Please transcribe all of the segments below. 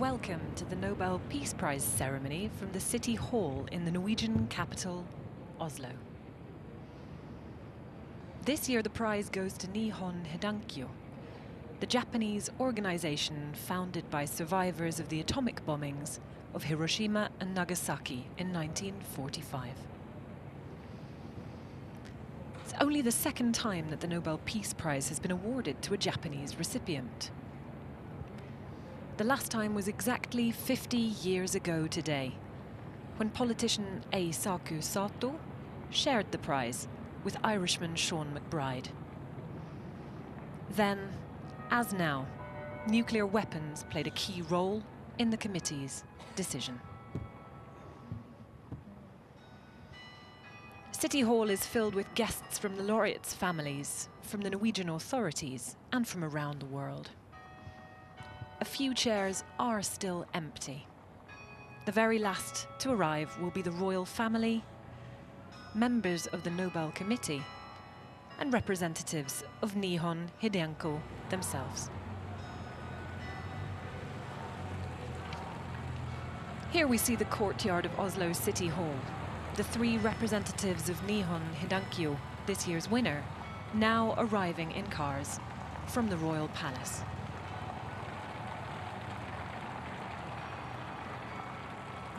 Welcome to the Nobel Peace Prize ceremony from the City Hall in the Norwegian capital, Oslo. This year the prize goes to Nihon Hidankyo, the Japanese organization founded by survivors of the atomic bombings of Hiroshima and Nagasaki in 1945. It's only the second time that the Nobel Peace Prize has been awarded to a Japanese recipient. The last time was exactly 50 years ago today, when politician Eisaku Sato shared the prize with Irishman Sean McBride. Then, as now, nuclear weapons played a key role in the committee's decision. City Hall is filled with guests from the laureates' families, from the Norwegian authorities, and from around the world. A few chairs are still empty. The very last to arrive will be the royal family, members of the Nobel Committee, and representatives of Nihon Hidankyo themselves. Here we see the courtyard of Oslo City Hall. The three representatives of Nihon Hidankyo, this year's winner, now arriving in cars from the royal palace.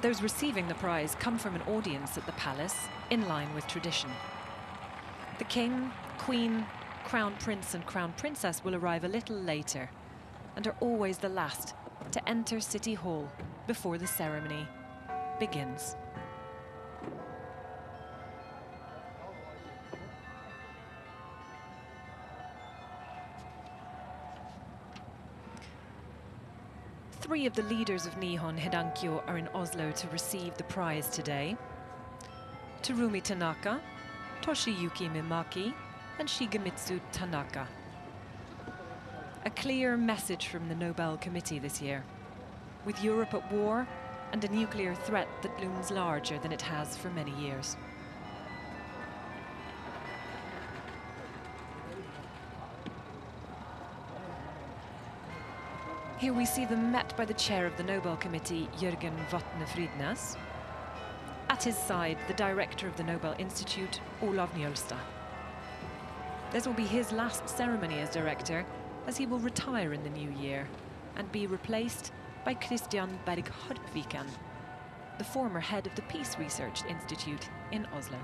Those receiving the prize come from an audience at the palace, in line with tradition. The King, Queen, Crown Prince and Crown Princess will arrive a little later and are always the last to enter City Hall before the ceremony begins. Three of the leaders of Nihon Hidankyo are in Oslo to receive the prize today: Terumi Tanaka, Toshiyuki Mimaki, and Shigemitsu Tanaka. A clear message from the Nobel Committee this year, with Europe at war and a nuclear threat that looms larger than it has for many years. Here we see them met by the chair of the Nobel Committee, Jørgen Vatne Frydnes. At his side, the director of the Nobel Institute, Olav Njølstad. This will be his last ceremony as director, as he will retire in the new year and be replaced by Christian Berg Harpviken, the former head of the Peace Research Institute in Oslo.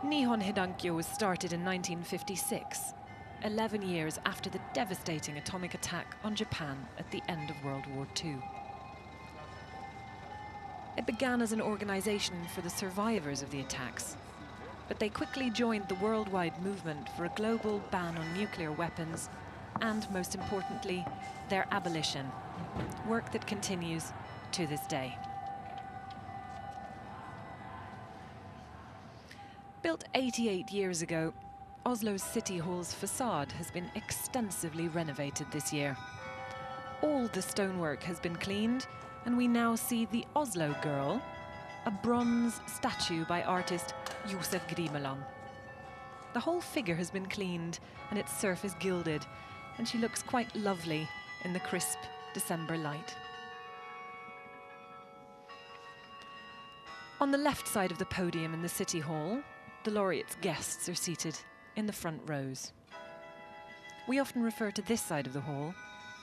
Nihon Hidankyo was started in 1956, 11 years after the devastating atomic attack on Japan at the end of World War II. It began as an organization for the survivors of the attacks, but they quickly joined the worldwide movement for a global ban on nuclear weapons and, most importantly, their abolition, work that continues to this day. Built 88 years ago, Oslo's City Hall's facade has been extensively renovated this year. All the stonework has been cleaned, and we now see the Oslo Girl, a bronze statue by artist Josef Grimeland. The whole figure has been cleaned and its surface gilded, and she looks quite lovely in the crisp December light. On the left side of the podium in the City Hall, the laureates' guests are seated in the front rows. We often refer to this side of the hall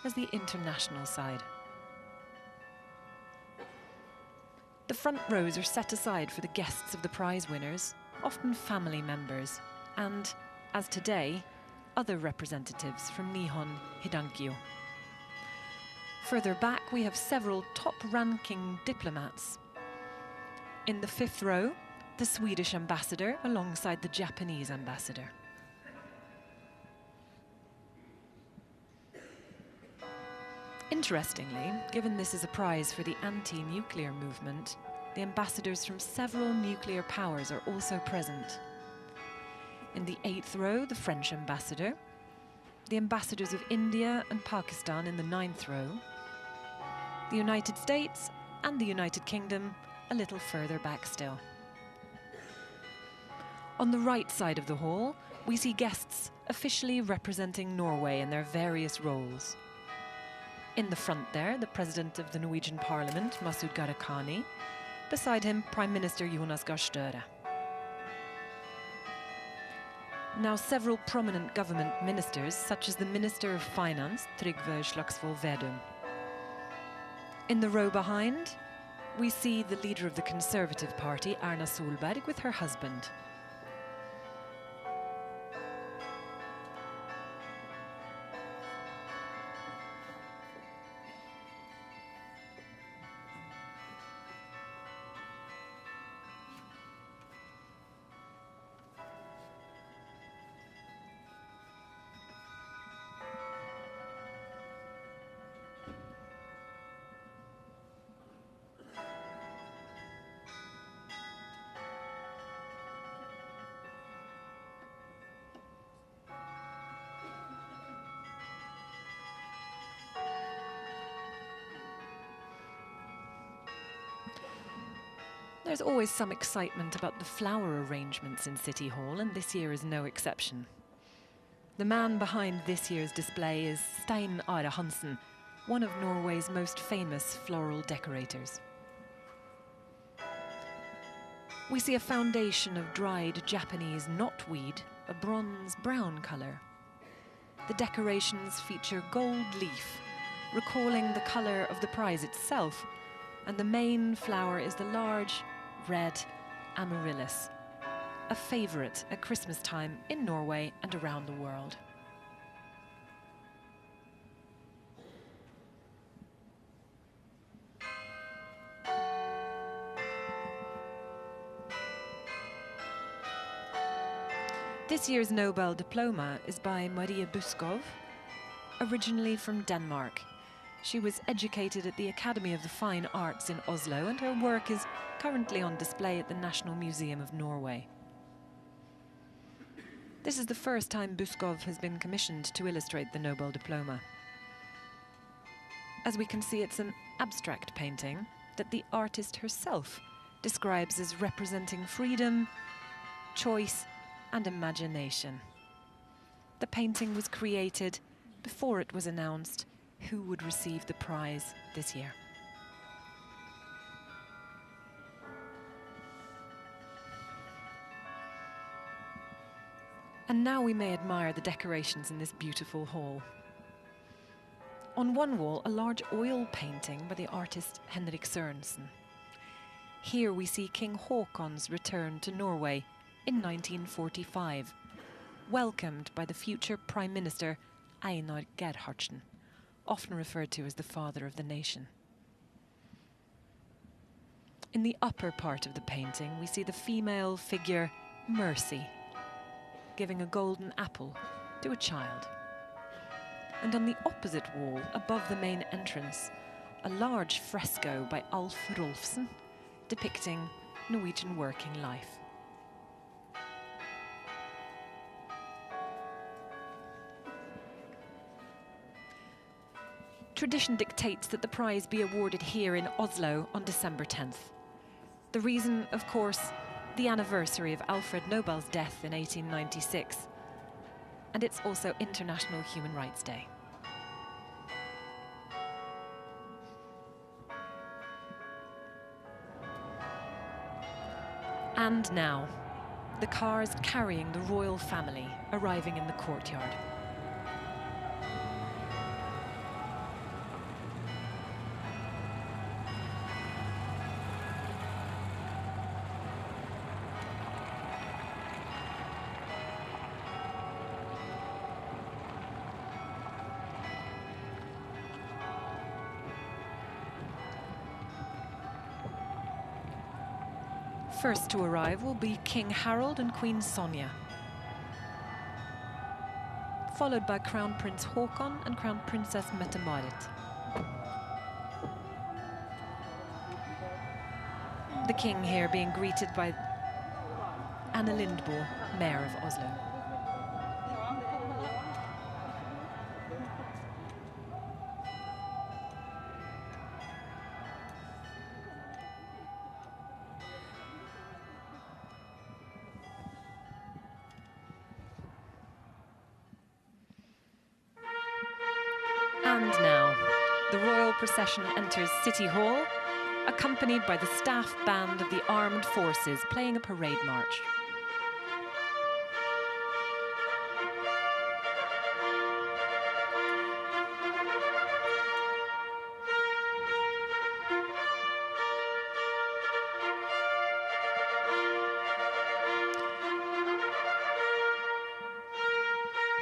as the international side. The front rows are set aside for the guests of the prize winners, often family members, and, as today, other representatives from Nihon Hidankyo. Further back, we have several top-ranking diplomats. In the fifth row, the Swedish ambassador alongside the Japanese ambassador. Interestingly, given this is a prize for the anti-nuclear movement, the ambassadors from several nuclear powers are also present. In the eighth row, the French ambassador, the ambassadors of India and Pakistan in the ninth row, the United States and the United Kingdom a little further back still. On the right side of the hall, we see guests officially representing Norway in their various roles. In the front there, the President of the Norwegian Parliament, Masud Gharahkhani. Beside him, Prime Minister Jonas Gahr Støre. Now several prominent government ministers, such as the Minister of Finance, Trygve Slagsvold Vedum. In the row behind, we see the leader of the Conservative Party, Erna Solberg, with her husband. There's always some excitement about the flower arrangements in City Hall, and this year is no exception. The man behind this year's display is Stein Are Hansen, one of Norway's most famous floral decorators. We see a foundation of dried Japanese knotweed, a bronze-brown colour. The decorations feature gold leaf, recalling the colour of the prize itself, and the main flower is the large red amaryllis, a favourite at Christmas time in Norway and around the world. This year's Nobel diploma is by Maria Buskov, originally from Denmark. She was educated at the Academy of the Fine Arts in Oslo, and her work is currently on display at the National Museum of Norway. This is the first time Buskov has been commissioned to illustrate the Nobel diploma. As we can see, it's an abstract painting that the artist herself describes as representing freedom, choice, and imagination. The painting was created before it was announced who would receive the prize this year. And now we may admire the decorations in this beautiful hall. On one wall, a large oil painting by the artist Henrik Sørensen. Here we see King Haakon's return to Norway in 1945, welcomed by the future Prime Minister Einar Gerhardsen, often referred to as the father of the nation. In the upper part of the painting, we see the female figure Mercy, giving a golden apple to a child. And on the opposite wall, above the main entrance, a large fresco by Alf Rolfsen depicting Norwegian working life. Tradition dictates that the prize be awarded here in Oslo on December 10th. The reason, of course, the anniversary of Alfred Nobel's death in 1896. And it's also International Human Rights Day. And now, the cars carrying the royal family arriving in the courtyard. First to arrive will be King Harald and Queen Sonja, followed by Crown Prince Haakon and Crown Princess Mette-Marit. The king here being greeted by Anne Lindboe, Mayor of Oslo. procession enters City Hall, accompanied by the staff band of the armed forces playing a parade march.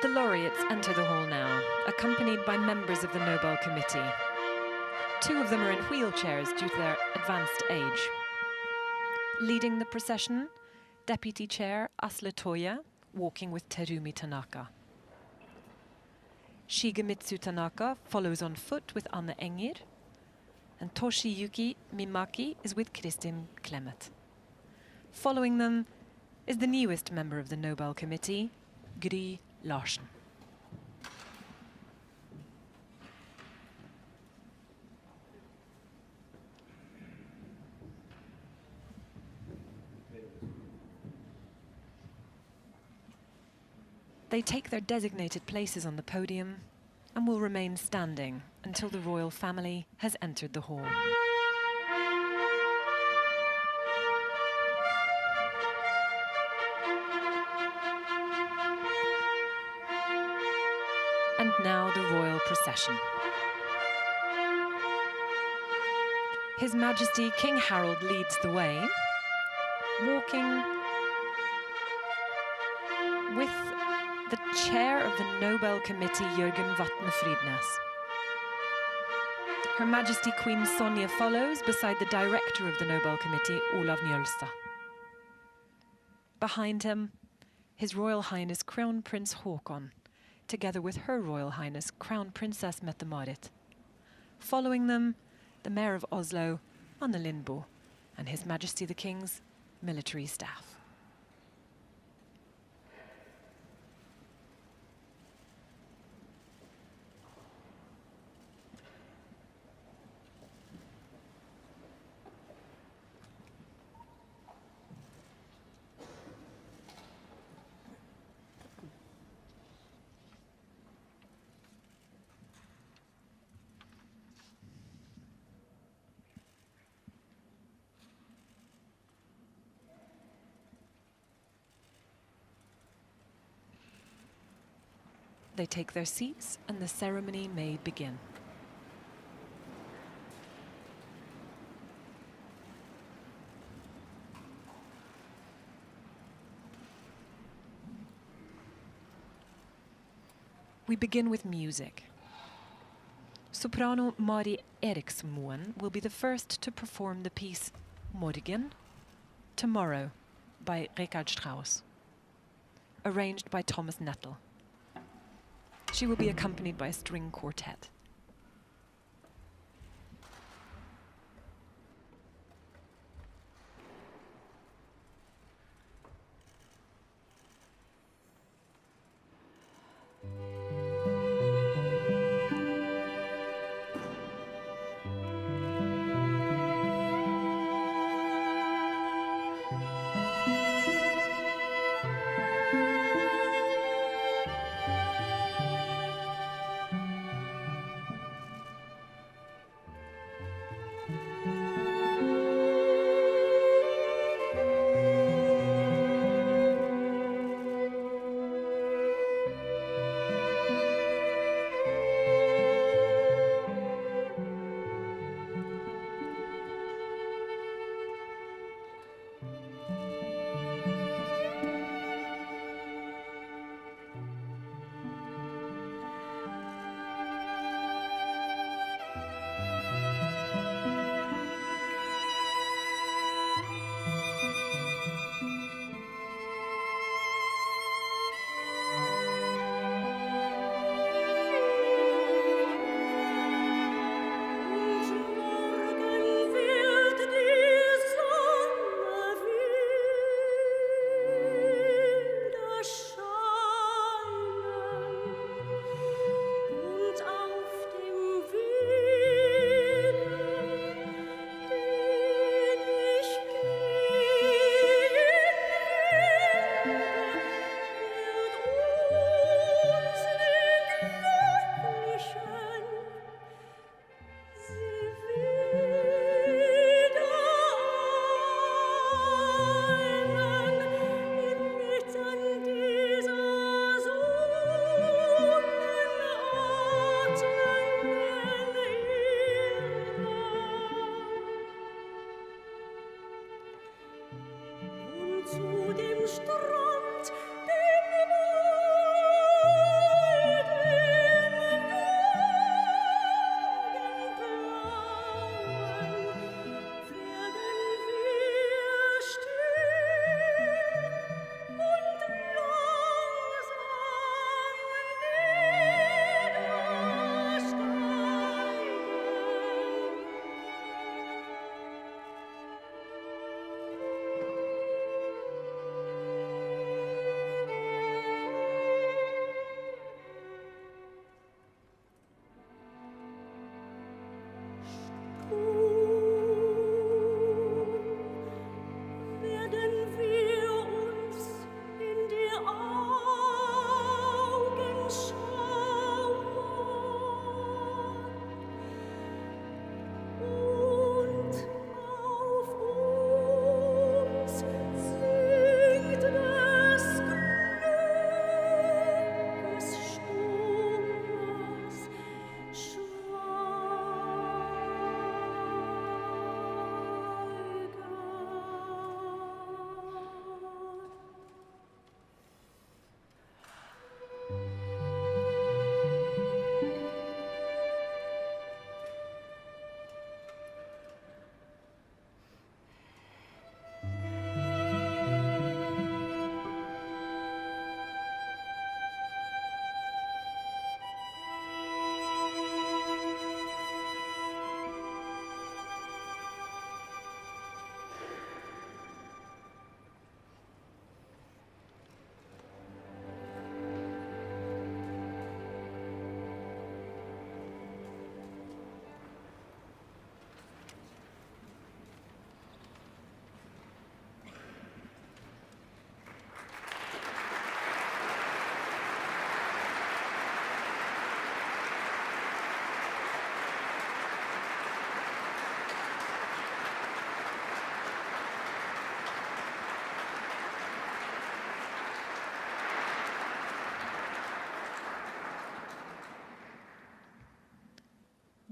The laureates enter the hall now, accompanied by members of the Nobel Committee. Two of them are in wheelchairs due to their advanced age. Leading the procession, Deputy Chair Asle Toye, walking with Terumi Tanaka. Shigemitsu Tanaka follows on foot with Anne Enger, and Toshiyuki Mimaki is with Kristin Clemet. Following them is the newest member of the Nobel Committee, Gry Larsen. They take their designated places on the podium and will remain standing until the royal family has entered the hall. And now the royal procession. His Majesty King Harold leads the way, walking with the chair of the Nobel Committee, Jørgen Vatne Frydnes. Her Majesty Queen Sonja follows beside the director of the Nobel Committee, Olav Njølstad. Behind him, His Royal Highness Crown Prince Haakon, together with Her Royal Highness Crown Princess Mette-Marit. Following them, the Mayor of Oslo, Anne Lindboe, and His Majesty the King's military staff. They take their seats and the ceremony may begin. We begin with music. Soprano Mari Eriksmoen will be the first to perform the piece Morgen, Tomorrow by Richard Strauss, arranged by Thomas Nettle. She will be accompanied by a string quartet.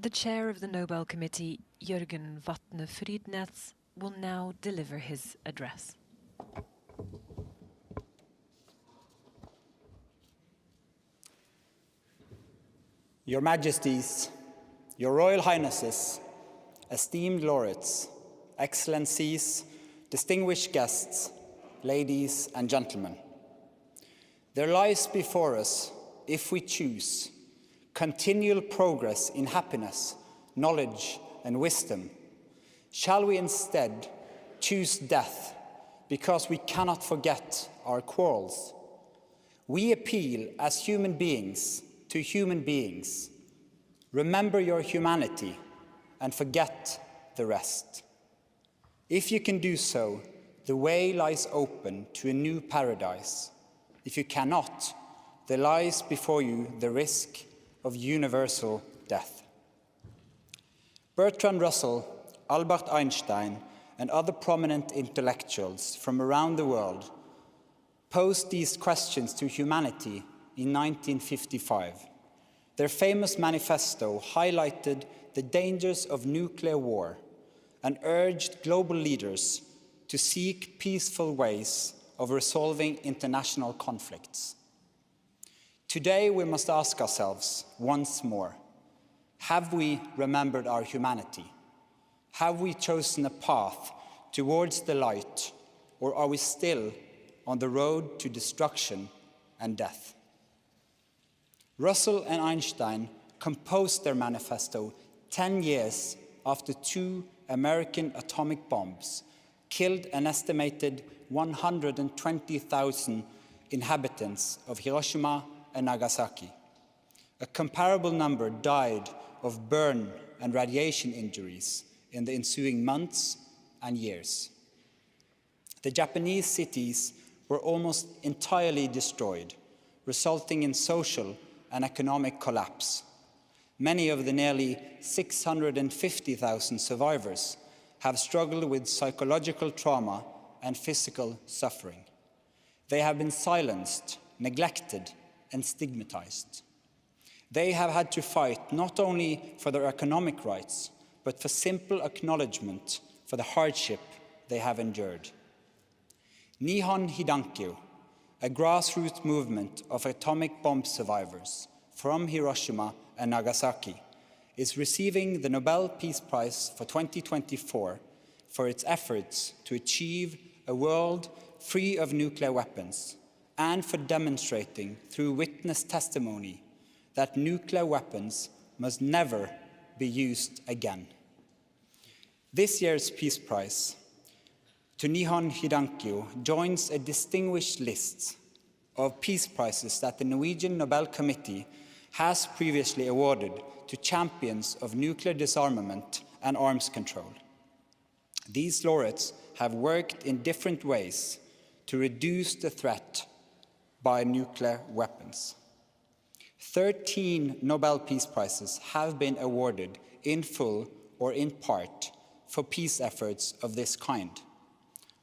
The chair of the Nobel Committee, Jørgen Vatne Frydnes, will now deliver his address. Your Majesties, Your Royal Highnesses, esteemed laureates, excellencies, distinguished guests, ladies and gentlemen. There lies before us, if we choose, continual progress in happiness, knowledge and wisdom. Shall we instead choose death because we cannot forget our quarrels? We appeal as human beings to human beings. Remember your humanity and forget the rest. If you can do so, the way lies open to a new paradise. If you cannot, there lies before you the risk of universal death. Bertrand Russell, Albert Einstein, and other prominent intellectuals from around the world posed these questions to humanity in 1955. Their famous manifesto highlighted the dangers of nuclear war and urged global leaders to seek peaceful ways of resolving international conflicts. Today we must ask ourselves once more, have we remembered our humanity? Have we chosen a path towards the light, or are we still on the road to destruction and death? Russell and Einstein composed their manifesto 10 years after 2 American atomic bombs killed an estimated 120,000 inhabitants of Hiroshima and Nagasaki. A comparable number died of burn and radiation injuries in the ensuing months and years. The Japanese cities were almost entirely destroyed, resulting in social and economic collapse. Many of the nearly 650,000 survivors have struggled with psychological trauma and physical suffering. They have been silenced, neglected, and stigmatized. They have had to fight not only for their economic rights, but for simple acknowledgement for the hardship they have endured. Nihon Hidankyo, a grassroots movement of atomic bomb survivors from Hiroshima and Nagasaki, is receiving the Nobel Peace Prize for 2024 for its efforts to achieve a world free of nuclear weapons and for demonstrating through witness testimony that nuclear weapons must never be used again. This year's Peace Prize to Nihon Hidankyo joins a distinguished list of peace prizes that the Norwegian Nobel Committee has previously awarded to champions of nuclear disarmament and arms control. These laureates have worked in different ways to reduce the threat by nuclear weapons. 13 Nobel Peace Prizes have been awarded in full or in part for peace efforts of this kind.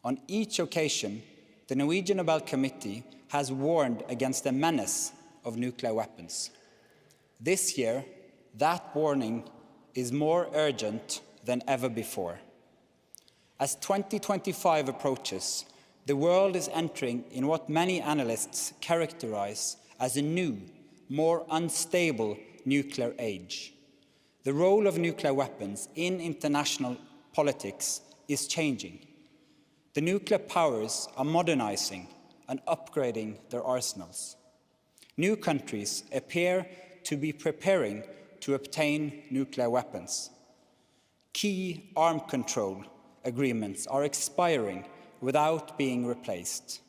On each occasion, the Norwegian Nobel Committee has warned against the menace of nuclear weapons. This year, that warning is more urgent than ever before. As 2025 approaches, the world is entering in what many analysts characterize as a new, more unstable nuclear age. The role of nuclear weapons in international politics is changing. The nuclear powers are modernizing and upgrading their arsenals. New countries appear to be preparing to obtain nuclear weapons. Key arms control agreements are expiring without being replaced,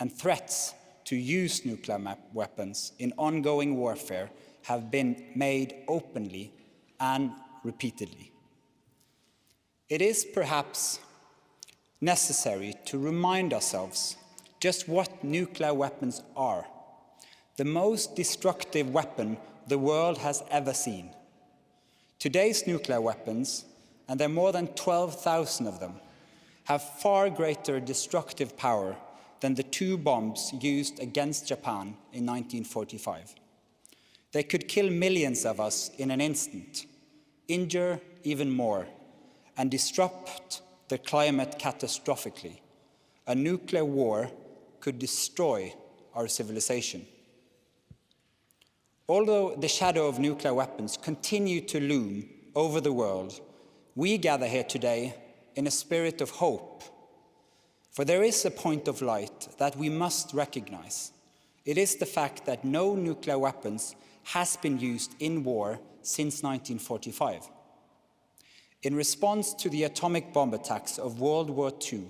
and threats to use nuclear weapons in ongoing warfare have been made openly and repeatedly. It is perhaps necessary to remind ourselves just what nuclear weapons are. The most destructive weapon the world has ever seen. Today's nuclear weapons, and there are more than 12,000 of them, have far greater destructive power than the 2 bombs used against Japan in 1945. They could kill millions of us in an instant, injure even more, and disrupt the climate catastrophically. A nuclear war could destroy our civilization. Although the shadow of nuclear weapons continue to loom over the world, we gather here today in a spirit of hope. For there is a point of light that we must recognize. It is the fact that no nuclear weapons has been used in war since 1945. In response to the atomic bomb attacks of World War II,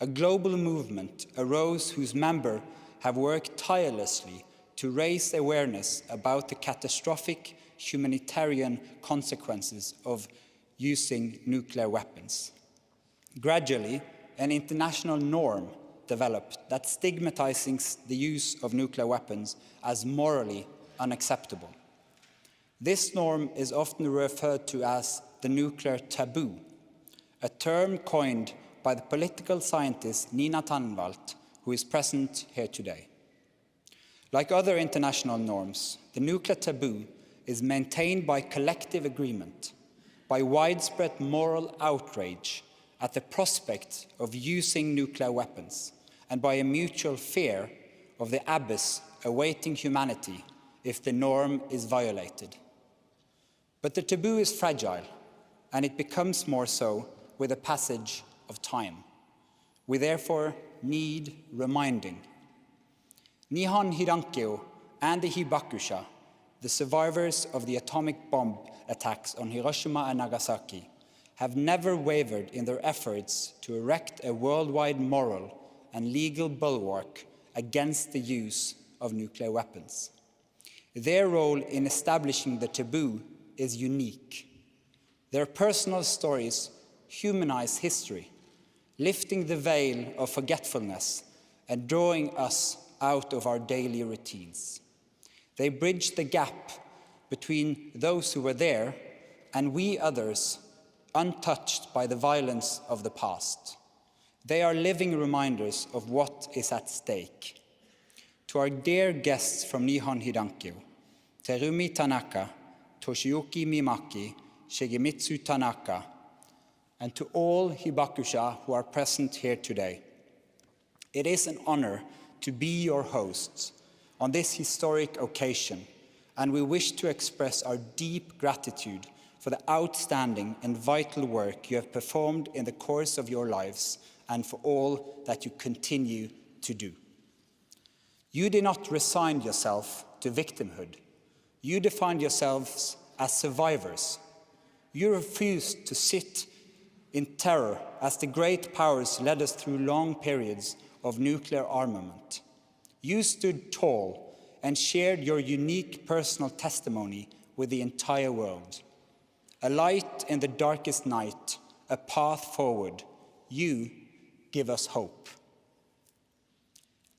a global movement arose whose members have worked tirelessly to raise awareness about the catastrophic humanitarian consequences of using nuclear weapons. Gradually, an international norm developed that stigmatizes the use of nuclear weapons as morally unacceptable. This norm is often referred to as the nuclear taboo, a term coined by the political scientist Nina Tannenwald, who is present here today. Like other international norms, the nuclear taboo is maintained by collective agreement, by widespread moral outrage at the prospect of using nuclear weapons, and by a mutual fear of the abyss awaiting humanity if the norm is violated. But the taboo is fragile, and it becomes more so with the passage of time. We therefore need reminding. Nihon Hirankyo and the Hibakusha, the survivors of the atomic bomb attacks on Hiroshima and Nagasaki, have never wavered in their efforts to erect a worldwide moral and legal bulwark against the use of nuclear weapons. Their role in establishing the taboo is unique. Their personal stories humanize history, lifting the veil of forgetfulness and drawing us out of our daily routines. They bridge the gap between those who were there and we others, untouched by the violence of the past. They are living reminders of what is at stake. To our dear guests from Nihon Hidankyo, Terumi Tanaka, Toshiyuki Mimaki, Shigemitsu Tanaka, and to all Hibakusha who are present here today, it is an honor to be your hosts on this historic occasion, and we wish to express our deep gratitude for the outstanding and vital work you have performed in the course of your lives and for all that you continue to do. You did not resign yourself to victimhood. You defined yourselves as survivors. You refused to sit in terror as the great powers led us through long periods of nuclear armament. You stood tall and shared your unique personal testimony with the entire world. A light in the darkest night, a path forward. You give us hope.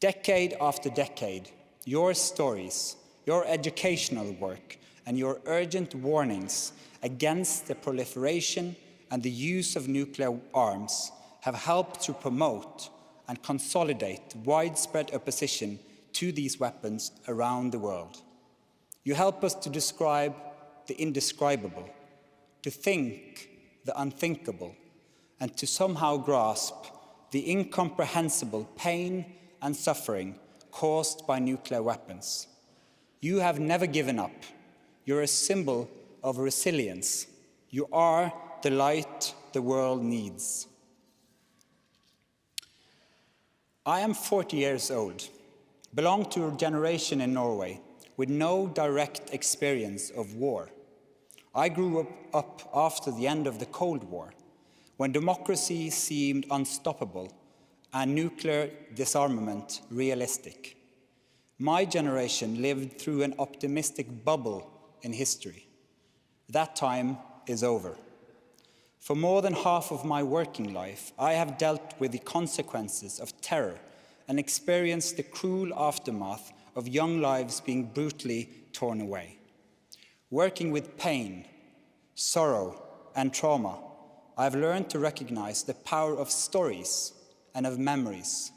Decade after decade, your stories, your educational work, and your urgent warnings against the proliferation and the use of nuclear arms have helped to promote and consolidate widespread opposition to these weapons around the world. You help us to describe the indescribable, to think the unthinkable, and to somehow grasp the incomprehensible pain and suffering caused by nuclear weapons. You have never given up. You're a symbol of resilience. You are the light the world needs. I am 40 years old, belong to a generation in Norway with no direct experience of war. I grew up after the end of the Cold War, when democracy seemed unstoppable and nuclear disarmament realistic. My generation lived through an optimistic bubble in history. That time is over. For more than half of my working life, I have dealt with the consequences of terror and experienced the cruel aftermath of young lives being brutally torn away. Working with pain, sorrow, and trauma, I've learned to recognize the power of stories and of memories.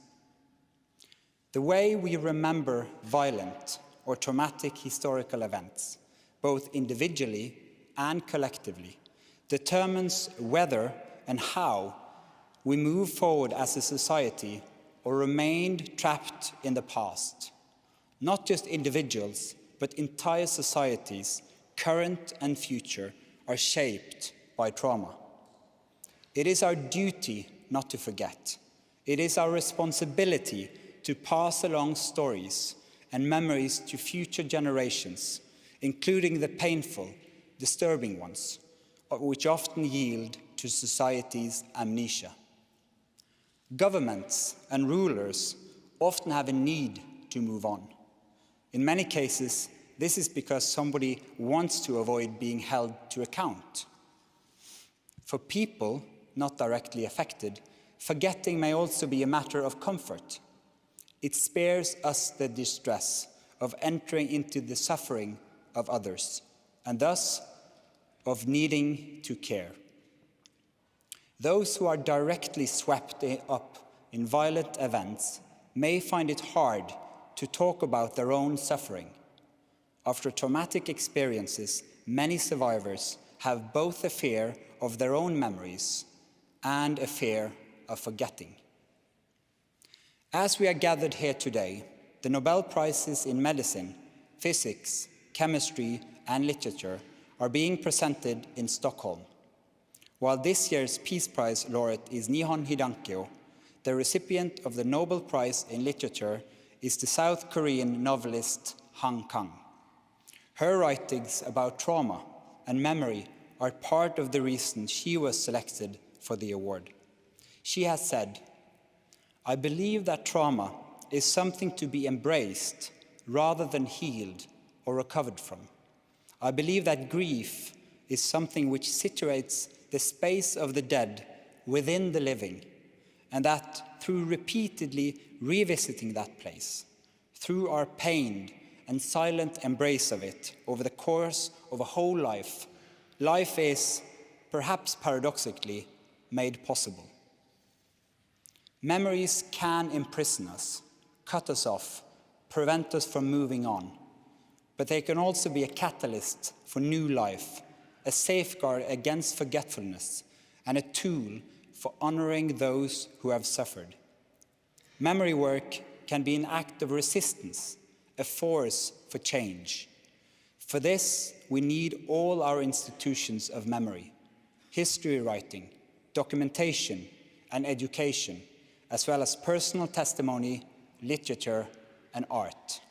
The way we remember violent or traumatic historical events, both individually and collectively, determines whether and how we move forward as a society or remained trapped in the past. Not just individuals, but entire societies, current and future, are shaped by trauma. It is our duty not to forget. It is our responsibility to pass along stories and memories to future generations, including the painful, disturbing ones, which often yield to society's amnesia. Governments and rulers often have a need to move on. In many cases, this is because somebody wants to avoid being held to account. For people not directly affected, forgetting may also be a matter of comfort. It spares us the distress of entering into the suffering of others, and thus of needing to care. Those who are directly swept up in violent events may find it hard to talk about their own suffering. After traumatic experiences, many survivors have both a fear of their own memories and a fear of forgetting. As we are gathered here today, the Nobel Prizes in medicine, physics, chemistry, and literature are being presented in Stockholm. While this year's Peace Prize laureate is Nihon Hidankyo, the recipient of the Nobel Prize in Literature is the South Korean novelist Han Kang. Her writings about trauma and memory are part of the reason she was selected for the award. She has said, "I believe that trauma is something to be embraced rather than healed or recovered from. I believe that grief is something which situates the space of the dead within the living, and that through repeatedly revisiting that place, through our pained and silent embrace of it over the course of a whole life, life is, perhaps paradoxically, made possible." Memories can imprison us, cut us off, prevent us from moving on, but they can also be a catalyst for new life, a safeguard against forgetfulness, and a tool for honoring those who have suffered. Memory work can be an act of resistance, a force for change. For this, we need all our institutions of memory, history writing, documentation, and education, as well as personal testimony, literature, and art.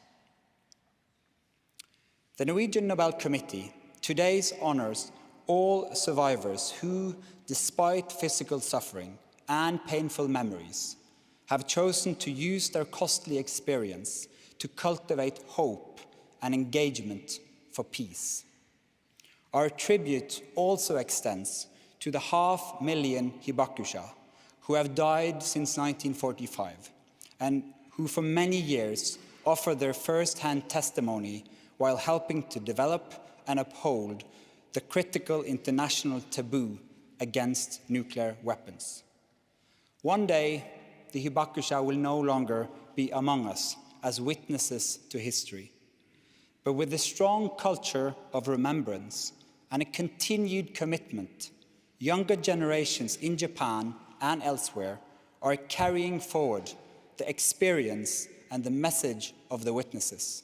The Norwegian Nobel Committee today honors all survivors who, despite physical suffering and painful memories, have chosen to use their costly experience to cultivate hope and engagement for peace. Our tribute also extends to the 500,000 hibakusha who have died since 1945 and who for many years offered their first-hand testimony while helping to develop and uphold the critical international taboo against nuclear weapons. One day, the hibakusha will no longer be among us as witnesses to history. But with a strong culture of remembrance and a continued commitment, younger generations in Japan and elsewhere are carrying forward the experience and the message of the witnesses.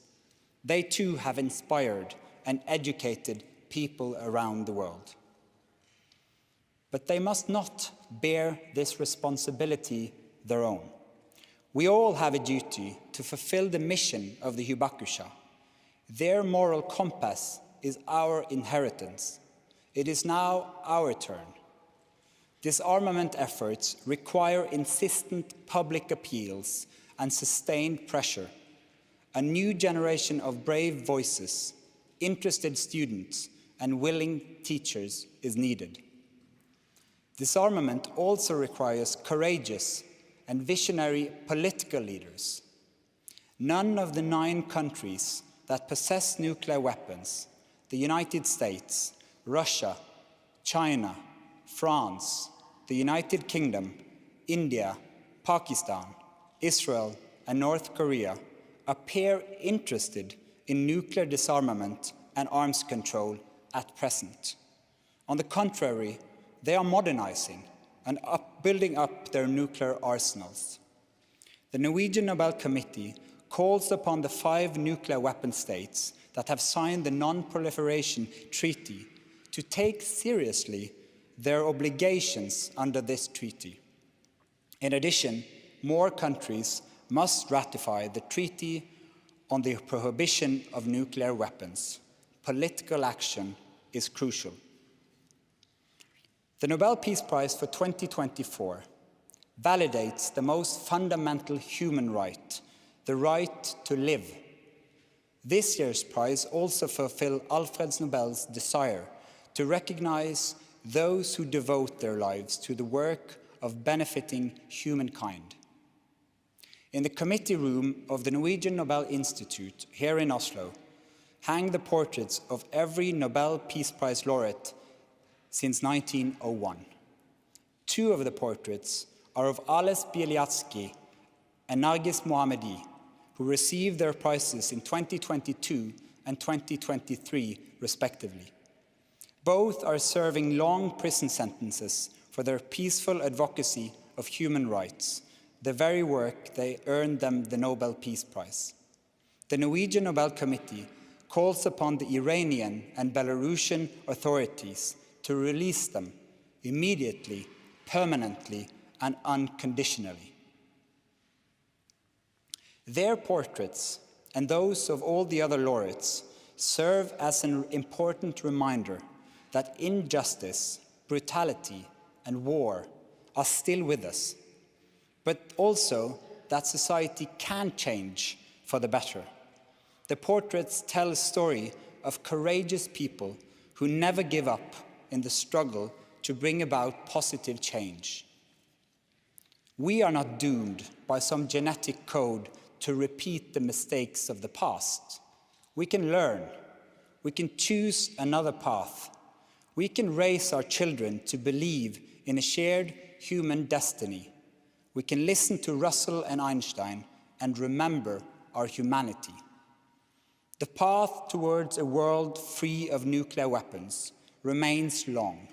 They too have inspired and educated people around the world. But they must not bear this responsibility their own. We all have a duty to fulfill the mission of the hibakusha. Their moral compass is our inheritance. It is now our turn. Disarmament efforts require insistent public appeals and sustained pressure. A new generation of brave voices, interested students, and willing teachers is needed. Disarmament also requires courageous and visionary political leaders. None of the 9 countries that possess nuclear weapons, the United States, Russia, China, France, the United Kingdom, India, Pakistan, Israel, and North Korea, appear interested in nuclear disarmament and arms control at present. On the contrary, they are modernizing and building up their nuclear arsenals. The Norwegian Nobel Committee calls upon the 5 nuclear weapon states that have signed the Non-Proliferation Treaty to take seriously their obligations under this treaty. In addition, more countries must ratify the Treaty on the Prohibition of Nuclear Weapons. Political action is crucial. The Nobel Peace Prize for 2024 validates the most fundamental human right, the right to live. This year's prize also fulfills Alfred Nobel's desire to recognize those who devote their lives to the work of benefiting humankind. In the committee room of the Norwegian Nobel Institute here in Oslo hang the portraits of every Nobel Peace Prize laureate since 1901. 2 of the portraits are of Ales Bialiatski and Nargis Mohammadi, who received their prizes in 2022 and 2023, respectively. Both are serving long prison sentences for their peaceful advocacy of human rights, the very work they earned them the Nobel Peace Prize. The Norwegian Nobel Committee calls upon the Iranian and Belarusian authorities to release them immediately, permanently, and unconditionally. Their portraits, and those of all the other laureates, serve as an important reminder that injustice, brutality, and war are still with us, but also that society can change for the better. The portraits tell a story of courageous people who never give up in the struggle to bring about positive change. We are not doomed by some genetic code to repeat the mistakes of the past. We can learn. We can choose another path. We can raise our children to believe in a shared human destiny. We can listen to Russell and Einstein and remember our humanity. The path towards a world free of nuclear weapons remains long.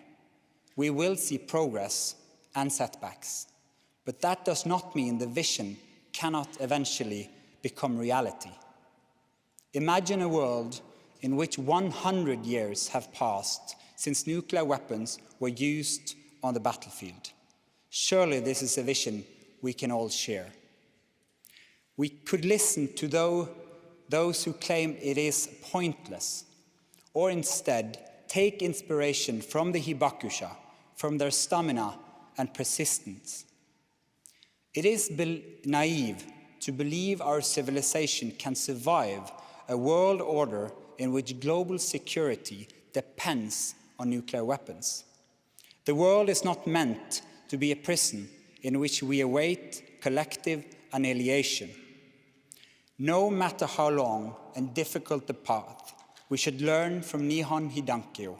We will see progress and setbacks, but that does not mean the vision cannot eventually become reality. Imagine a world in which 100 years have passed since nuclear weapons were used on the battlefield. Surely this is a vision we can all share. We could listen to those who claim it is pointless, or instead take inspiration from the hibakusha, from their stamina and persistence. It is naive to believe our civilization can survive a world order in which global security depends on nuclear weapons. The world is not meant to be a prison in which we await collective annihilation. No matter how long and difficult the path, we should learn from Nihon Hidankyo.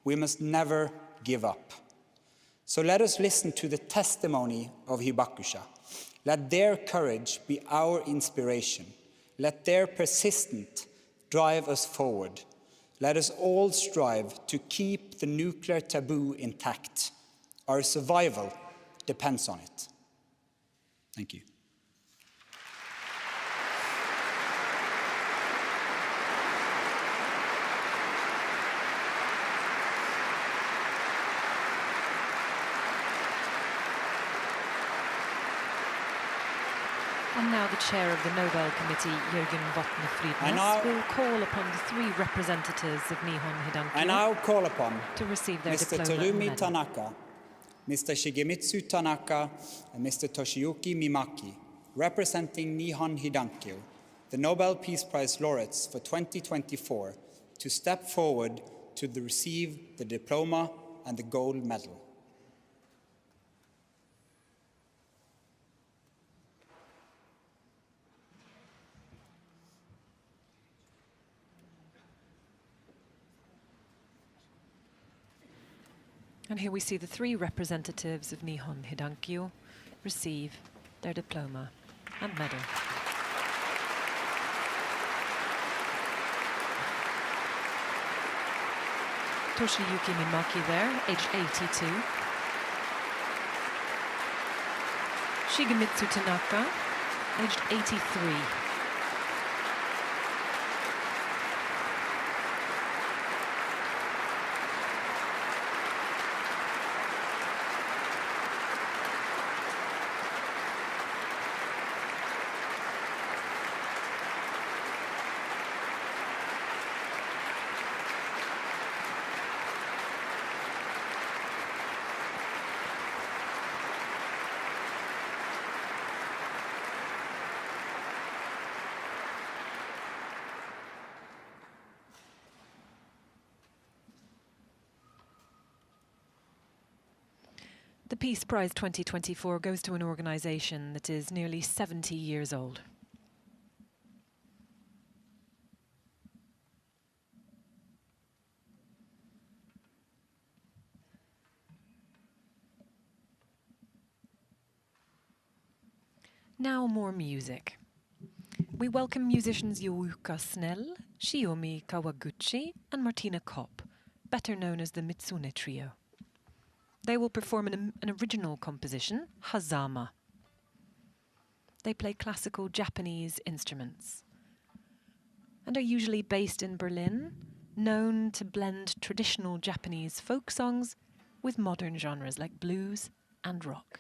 We must never give up. So let us listen to the testimony of hibakusha. Let their courage be our inspiration. Let their persistence drive us forward. Let us all strive to keep the nuclear taboo intact. Our survival depends on it. Thank you. And now the chair of the Nobel Committee, Jürgen Vatne-Friednes, will call upon the 3 representatives of Nihon Hidankyo. I now call upon to receive their Mr. diploma Terumi and medal. Tanaka, Mr. Shigemitsu Tanaka, and Mr. Toshiyuki Mimaki, representing Nihon Hidankyo, the Nobel Peace Prize laureates for 2024, to step forward to receive the diploma and the gold medal. And here we see the 3 representatives of Nihon Hidankyo receive their diploma and medal. Toshiyuki Mimaki there, aged 82. Shigemitsu Tanaka, aged 83. The Peace Prize 2024 goes to an organisation that is nearly 70 years old. Now more music. We welcome musicians Yuuka Snell, Shiomi Kawaguchi and Martina Kopp, better known as the Mitsune Trio. They will perform an original composition, Hazama. They play classical Japanese instruments and are usually based in Berlin, known to blend traditional Japanese folk songs with modern genres like blues and rock.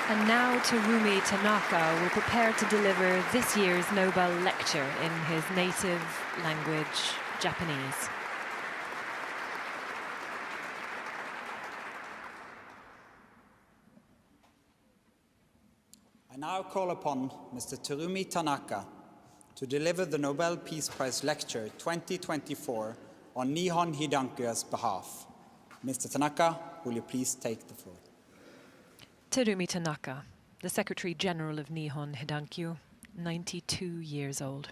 And now Terumi Tanaka will prepare to deliver this year's Nobel lecture in his native language, Japanese. I now call upon Mr. Terumi Tanaka to deliver the Nobel Peace Prize lecture 2024 on Nihon Hidankyo's behalf. Mr. Tanaka, will you please take the floor? Terumi Tanaka, the Secretary General of Nihon Hidankyo, 92 years old.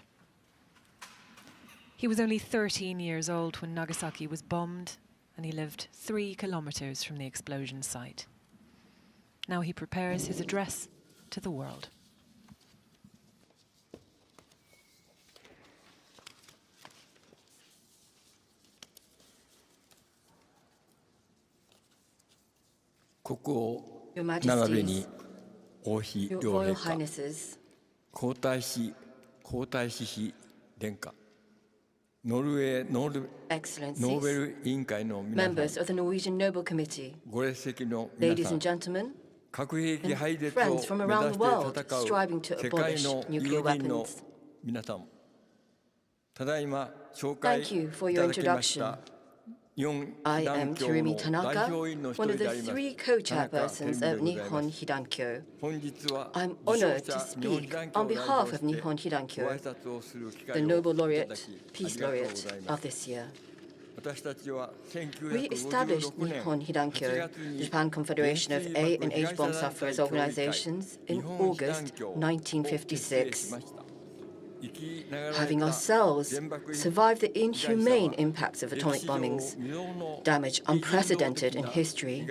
He was only 13 years old when Nagasaki was bombed, and he lived 3 kilometers from the explosion site. Now he prepares his address to the world. Your Majesties, Your Royal Highnesses, Excellencies, members of the Norwegian Nobel Committee, ladies and gentlemen, and friends from around the world striving to abolish nuclear weapons. Thank you for your introduction. I am Terumi Tanaka, one of the 3 co-chairpersons of Nihon Hidankyo. I'm honored to speak on behalf of Nihon Hidankyo, the Nobel Laureate, Peace Laureate of this year. We established Nihon Hidankyo, the Japan Confederation of A and H bomb sufferers organizations, in August 1956. Having ourselves survived the inhumane impacts of atomic bombings, damage unprecedented in history,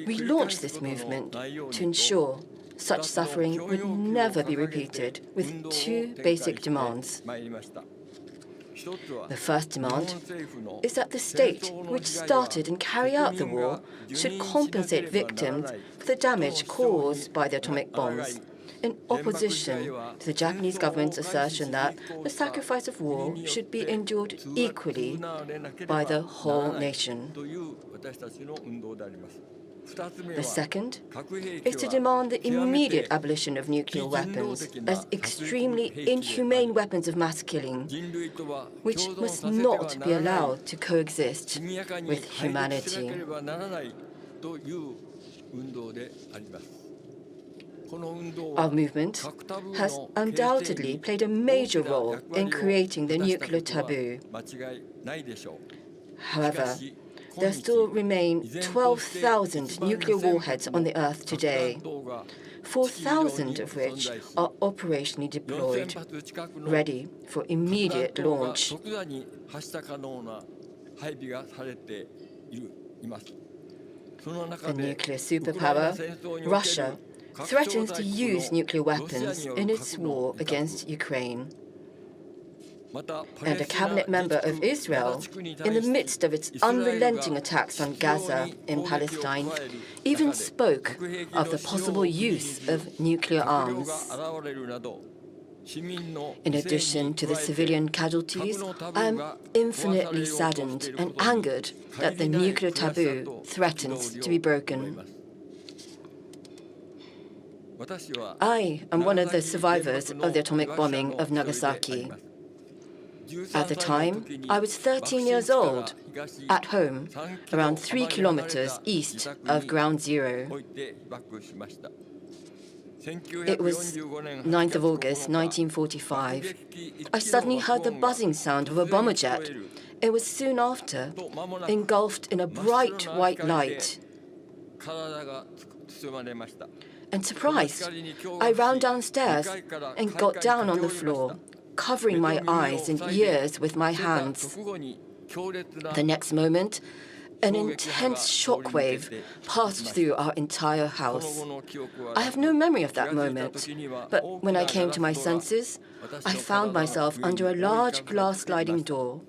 we launched this movement to ensure such suffering would never be repeated with 2 basic demands. The first demand is that the state which started and carried out the war should compensate victims for the damage caused by the atomic bombs, in opposition to the Japanese government's assertion that the sacrifice of war should be endured equally by the whole nation. The second is to demand the immediate abolition of nuclear weapons as extremely inhumane weapons of mass killing, which must not be allowed to coexist with humanity. Our movement has undoubtedly played a major role in creating the nuclear taboo. However, there still remain 12,000 nuclear warheads on the Earth today, 4,000 of which are operationally deployed, ready for immediate launch. The nuclear superpower, Russia, threatens to use nuclear weapons in its war against Ukraine. And a cabinet member of Israel, in the midst of its unrelenting attacks on Gaza in Palestine, even spoke of the possible use of nuclear arms. In addition to the civilian casualties, I am infinitely saddened and angered that the nuclear taboo threatens to be broken. I am one of the survivors of the atomic bombing of Nagasaki. At the time, I was 13 years old, at home, around 3 kilometers east of Ground Zero. It was 9th of August, 1945. I suddenly heard the buzzing sound of a bomber jet. It was soon after, engulfed in a bright white light. And surprised, I ran downstairs and got down on the floor, covering my eyes and ears with my hands. The next moment, an intense shockwave passed through our entire house. I have no memory of that moment, but when I came to my senses, I found myself under a large glass sliding door.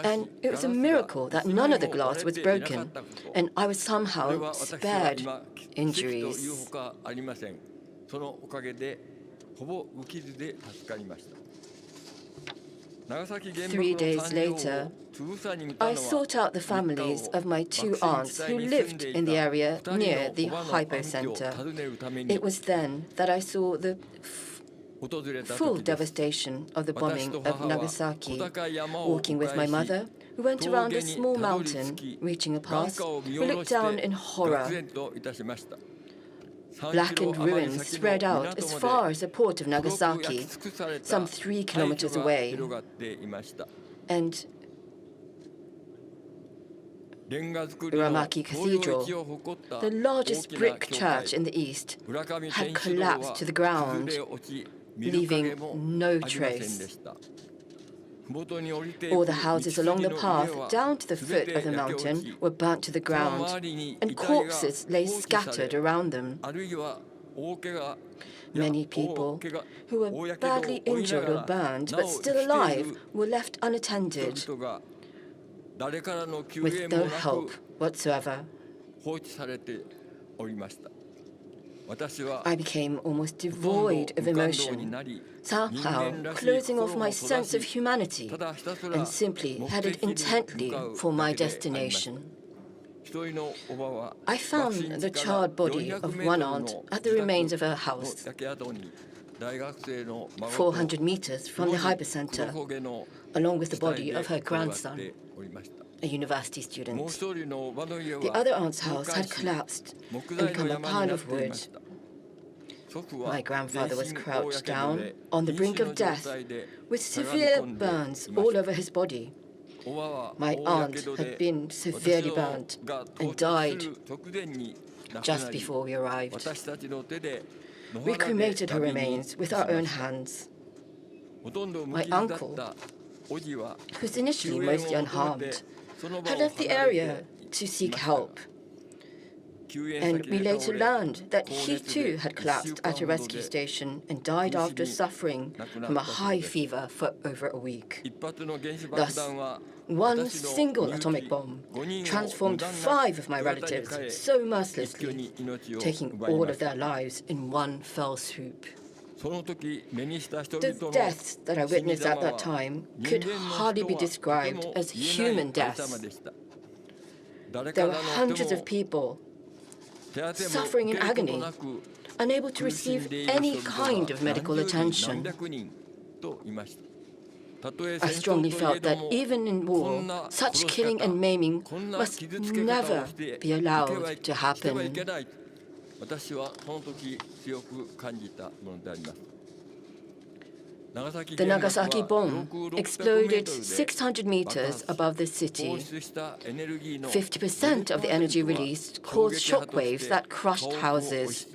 And it was a miracle that none of the glass was broken, and I was somehow spared injuries. 3 days later, I sought out the families of my two aunts who lived in the area near the hypocenter. It was then that I saw the full devastation of the bombing of Nagasaki. Walking with my mother, we went around a small mountain, reaching a pass. We looked down in horror. Blackened ruins spread out as far as the port of Nagasaki, some 3 kilometers away. And Uramaki Cathedral, the largest brick church in the east, had collapsed to the ground, leaving no trace. All the houses along the path down to the foot of the mountain were burnt to the ground, and corpses lay scattered around them. Many people who were badly injured or burned but still alive were left unattended, with no help whatsoever. I became almost devoid of emotion, somehow closing off my sense of humanity, and simply headed intently for my destination. I found the charred body of one aunt at the remains of her house, 400 meters from the hypocenter, along with the body of her grandson, a university student. The other aunt's house had collapsed and become a pile of wood. My grandfather was crouched down on the brink of death with severe burns all over his body. My aunt had been severely burnt and died just before we arrived. We cremated her remains with our own hands. My uncle, who's initially mostly unharmed, had left the area to seek help. And we later learned that he too had collapsed at a rescue station and died after suffering from a high fever for over a week. Thus, one single atomic bomb transformed 5 of my relatives so mercilessly, taking all of their lives in one fell swoop. The deaths that I witnessed at that time could hardly be described as human deaths. There were hundreds of people suffering in agony, unable to receive any kind of medical attention. I strongly felt that even in war, such killing and maiming must never be allowed to happen. The Nagasaki bomb exploded 600 meters above the city. 50% of the energy released caused shockwaves that crushed houses.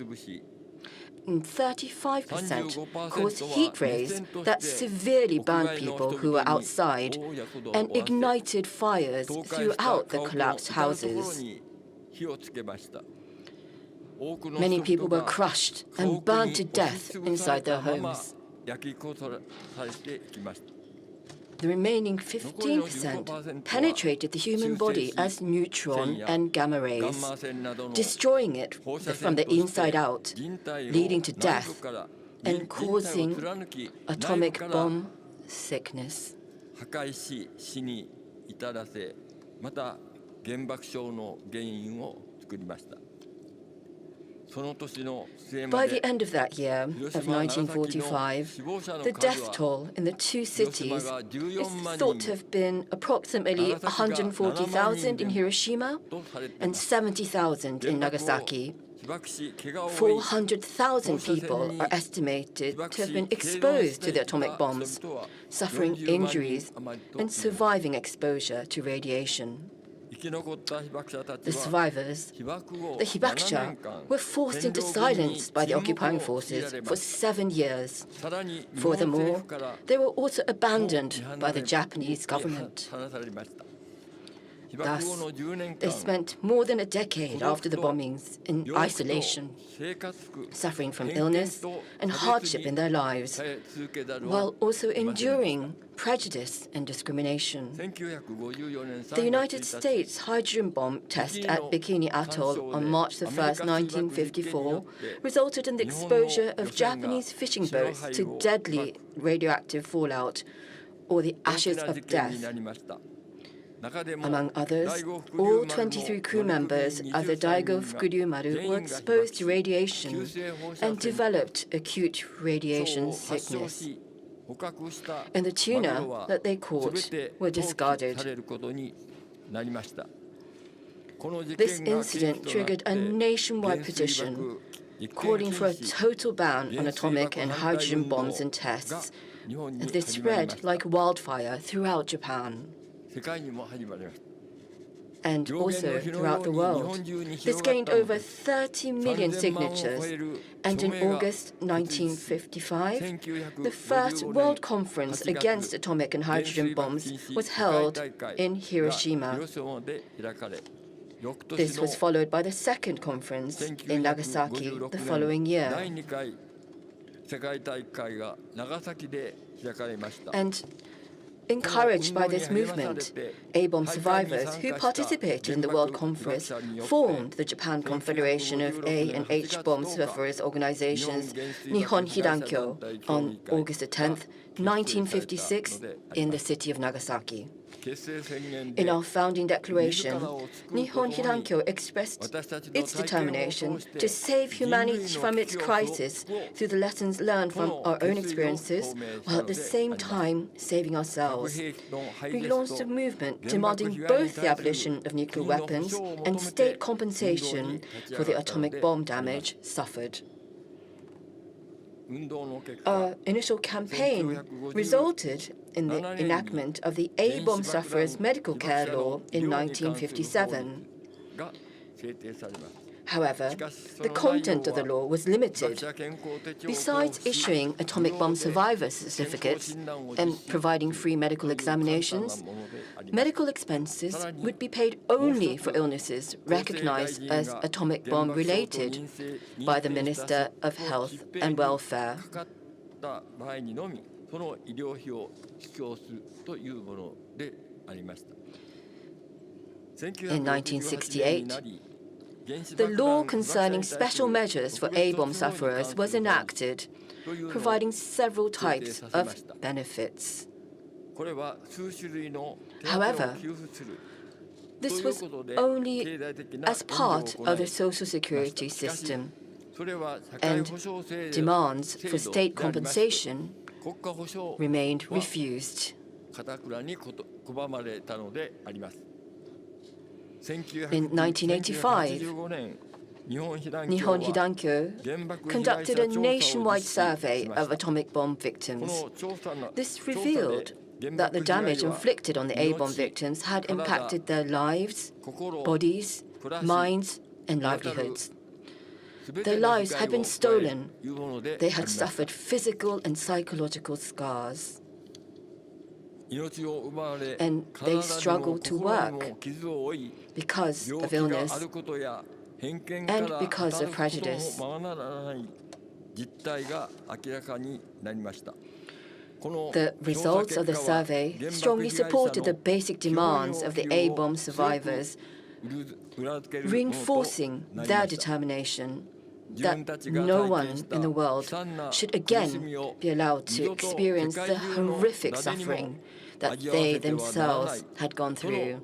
And 35% caused heat rays that severely burned people who were outside and ignited fires throughout the collapsed houses. Many people were crushed and burned to death inside their homes. The remaining 15% penetrated the human body as neutron and gamma rays, destroying it from the inside out, leading to death and causing atomic bomb sickness. By the end of that year, of 1945, the death toll in the 2 cities is thought to have been approximately 140,000 in Hiroshima and 70,000 in Nagasaki. 400,000 people are estimated to have been exposed to the atomic bombs, suffering injuries and surviving exposure to radiation. The survivors, the hibakusha, were forced into silence by the occupying forces for 7 years. Furthermore, they were also abandoned by the Japanese government. Thus, they spent more than a decade after the bombings in isolation, suffering from illness and hardship in their lives, while also enduring prejudice and discrimination. The United States hydrogen bomb test at Bikini Atoll on March 1, 1954, resulted in the exposure of Japanese fishing boats to deadly radioactive fallout, or the ashes of death. Among others, all 23 crew members of the Daigo Fukuryu-maru were exposed to radiation and developed acute radiation sickness. And the tuna that they caught were discarded. This incident triggered a nationwide petition calling for a total ban on atomic and hydrogen bombs and tests, and this spread like wildfire throughout Japan and also throughout the world. This gained over 30 million signatures, and in August 1955, the first World Conference against atomic and hydrogen bombs was held in Hiroshima. This was followed by the second conference in Nagasaki the following year. And encouraged by this movement, A-bomb survivors who participated in the World Conference formed the Japan Confederation of A and H bomb survivors organizations Nihon Hidankyo on August 10, 1956, in the city of Nagasaki. In our founding declaration, Nihon Hidankyo expressed its determination to save humanity from its crisis through the lessons learned from our own experiences, while at the same time saving ourselves. We launched a movement demanding both the abolition of nuclear weapons and state compensation for the atomic bomb damage suffered. Our initial campaign resulted in the enactment of the A-bomb sufferers' medical care law in 1957. However, the content of the law was limited. Besides issuing atomic bomb survivor certificates and providing free medical examinations, medical expenses would be paid only for illnesses recognized as atomic bomb related by the Minister of Health and Welfare. In 1968, the law concerning special measures for A-bomb sufferers was enacted, providing several types of benefits. However, this was only as part of the social security system, and demands for state compensation remained refused. In 1985, Nihon Hidankyo conducted a nationwide survey of atomic bomb victims. This revealed that the damage inflicted on the A-bomb victims had impacted their lives, bodies, minds, and livelihoods. Their lives had been stolen. They had suffered physical and psychological scars. And they struggled to work because of illness and because of prejudice. The results of the survey strongly supported the basic demands of the A-bomb survivors, reinforcing their determination that no one in the world should again be allowed to experience the horrific suffering that they themselves had gone through.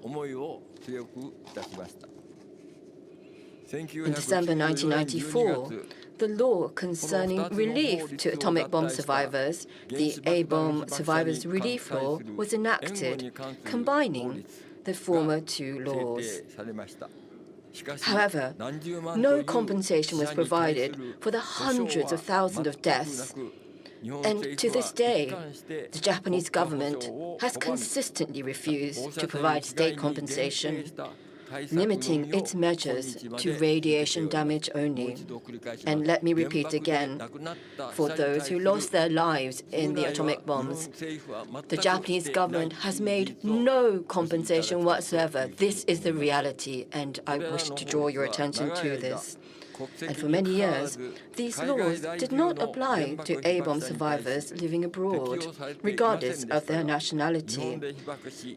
In December 1994, the law concerning relief to atomic bomb survivors, the A-bomb Survivors Relief Law, was enacted, combining the former two laws. However, no compensation was provided for the hundreds of thousands of deaths, and to this day, the Japanese government has consistently refused to provide state compensation, limiting its measures to radiation damage only. And let me repeat again, for those who lost their lives in the atomic bombs, the Japanese government has made no compensation whatsoever. This is the reality, and I wish to draw your attention to this. And for many years, these laws did not apply to A-bomb survivors living abroad, regardless of their nationality.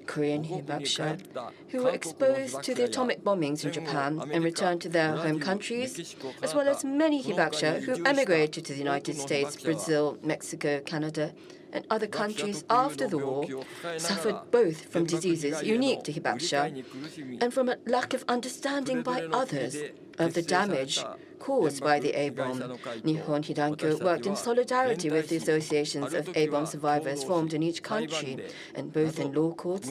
Korean hibakusha, who were exposed to the atomic bombings in Japan and returned to their home countries, as well as many hibakusha who emigrated to the United States, Brazil, Mexico, Canada, and other countries after the war suffered both from diseases unique to hibakusha and from a lack of understanding by others of the damage caused by the A-bomb. Nihon Hidankyo worked in solidarity with the associations of A-bomb survivors formed in each country, and both in law courts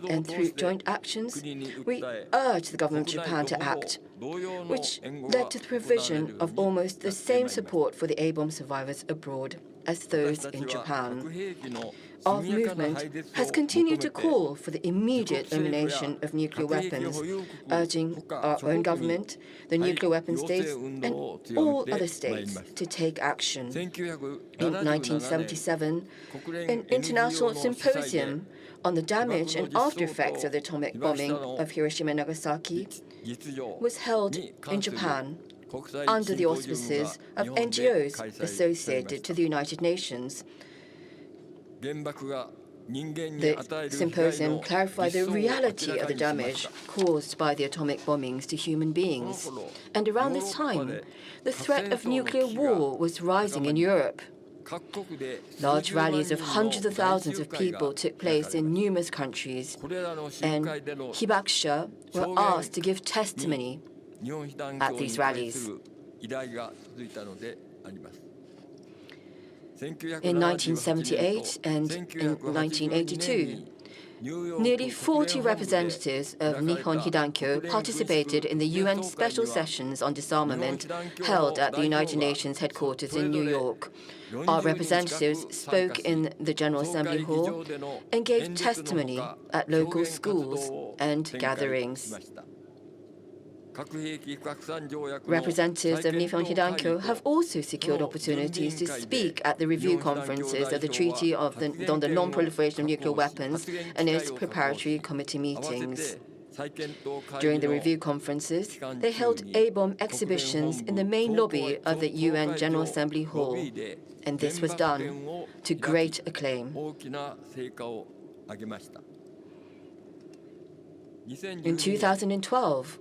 and through joint actions, we urged the government of Japan to act, which led to the provision of almost the same support for the A-bomb survivors abroad as those in Japan. Our movement has continued to call for the immediate elimination of nuclear weapons, urging our own government, the nuclear weapon states, and all other states to take action. In 1977, an international symposium on the damage and after effects of the atomic bombing of Hiroshima and Nagasaki was held in Japan under the auspices of NGOs associated to the United Nations. The symposium clarified the reality of the damage caused by the atomic bombings to human beings. And around this time, the threat of nuclear war was rising in Europe. Large rallies of hundreds of thousands of people took place in numerous countries, and hibakusha were asked to give testimony at these rallies. In 1978 and in 1982, nearly 40 representatives of Nihon Hidankyo participated in the UN special sessions on disarmament held at the United Nations headquarters in New York. Our representatives spoke in the General Assembly Hall and gave testimony at local schools and gatherings. Representatives of Nihon Hidankyo have also secured opportunities to speak at the review conferences of the Treaty on the Non-Proliferation of Nuclear Weapons and its preparatory committee meetings. During the review conferences, they held A-bomb exhibitions in the main lobby of the UN General Assembly Hall, and this was done to great acclaim. In 2012,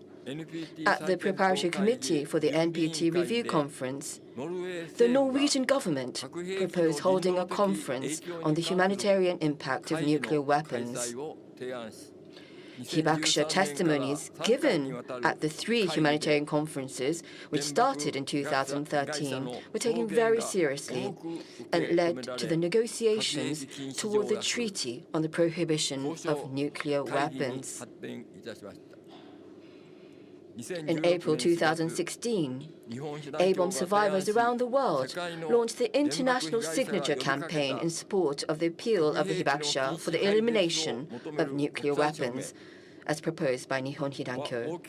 at the preparatory committee for the NPT review conference, the Norwegian government proposed holding a conference on the humanitarian impact of nuclear weapons. Hibakusha testimonies given at the 3 humanitarian conferences, which started in 2013, were taken very seriously and led to the negotiations toward the Treaty on the Prohibition of Nuclear Weapons. In April 2016, A-bomb survivors around the world launched the international signature campaign in support of the appeal of the hibakusha for the elimination of nuclear weapons, as proposed by Nihon Hidankyo.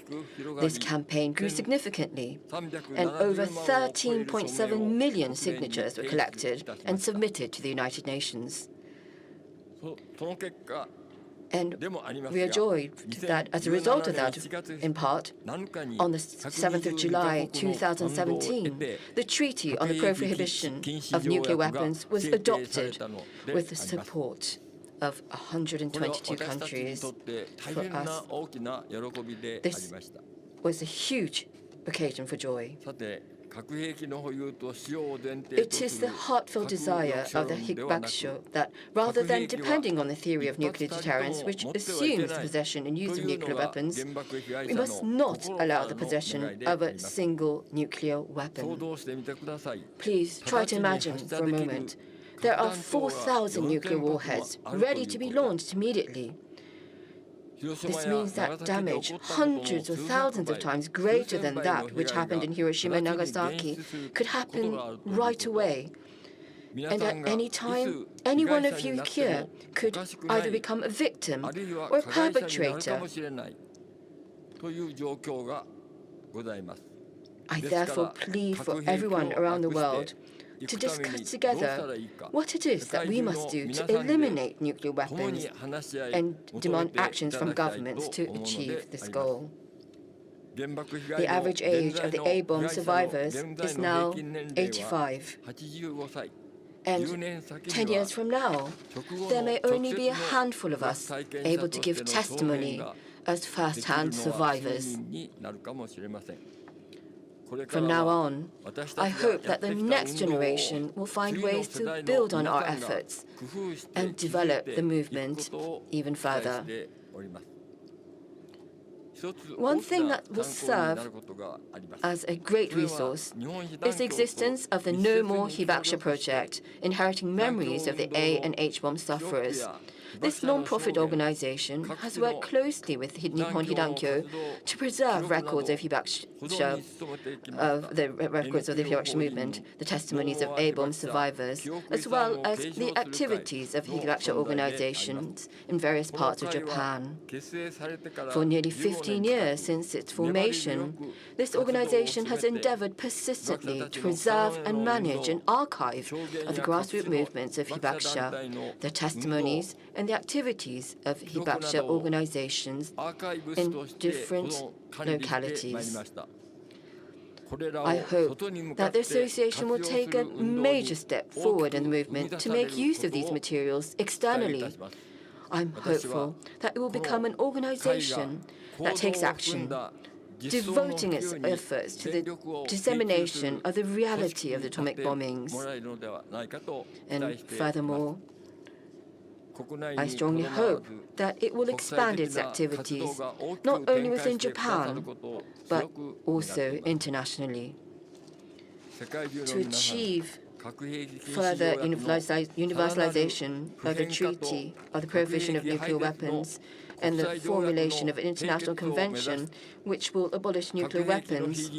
This campaign grew significantly, and over 13.7 million signatures were collected and submitted to the United Nations. And we are joyed that as a result of that, in part, on the 7th of July 2017, the Treaty on the Prohibition of Nuclear Weapons was adopted with the support of 122 countries. For us, this was a huge occasion for joy. It is the heartfelt desire of the hibakusha that, rather than depending on the theory of nuclear deterrence, which assumes the possession and use of nuclear weapons, we must not allow the possession of a single nuclear weapon. Please try to imagine for a moment. There are 4,000 nuclear warheads ready to be launched immediately. This means that damage hundreds or thousands of times greater than that which happened in Hiroshima and Nagasaki could happen right away. And at any time, any one of you here could either become a victim or a perpetrator. I therefore plead for everyone around the world to discuss together what it is that we must do to eliminate nuclear weapons and demand actions from governments to achieve this goal. The average age of the A-bomb survivors is now 85. And 10 years from now, there may only be a handful of us able to give testimony as first-hand survivors. From now on, I hope that the next generation will find ways to build on our efforts and develop the movement even further. One thing that will serve as a great resource is the existence of the No More Hibakusha project, inheriting memories of the A and H bomb sufferers. This non-profit organization has worked closely with Nippon Hidankyo to preserve records of Hibakusha, the records of the Hibakusha movement, the testimonies of A-bomb survivors, as well as the activities of Hibakusha organizations in various parts of Japan. For nearly 15 years since its formation, this organization has endeavored persistently to preserve and manage an archive of the grassroots movements of Hibakusha, their testimonies, and the activities of Hibakusha organizations in different localities. I hope that the association will take a major step forward in the movement to make use of these materials externally. I'm hopeful that it will become an organization that takes action, devoting its efforts to the dissemination of the reality of the atomic bombings. And furthermore, I strongly hope that it will expand its activities, not only within Japan, but also internationally. To achieve further universalization of the treaty of the prohibition of nuclear weapons and the formulation of an international convention which will abolish nuclear weapons,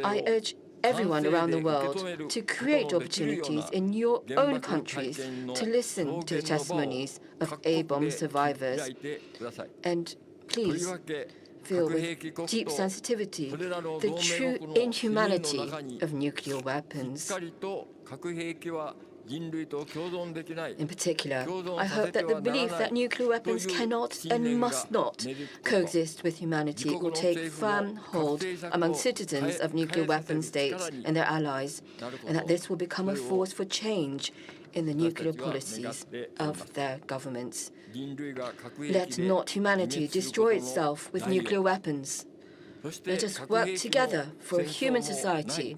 I urge everyone around the world to create opportunities in your own countries to listen to the testimonies of A-bomb survivors. And please feel with deep sensitivity the true inhumanity of nuclear weapons. In particular, I hope that the belief that nuclear weapons cannot and must not coexist with humanity will take firm hold among citizens of nuclear weapon states and their allies, and that this will become a force for change in the nuclear policies of their governments. Let not humanity destroy itself with nuclear weapons. Let us work together for a human society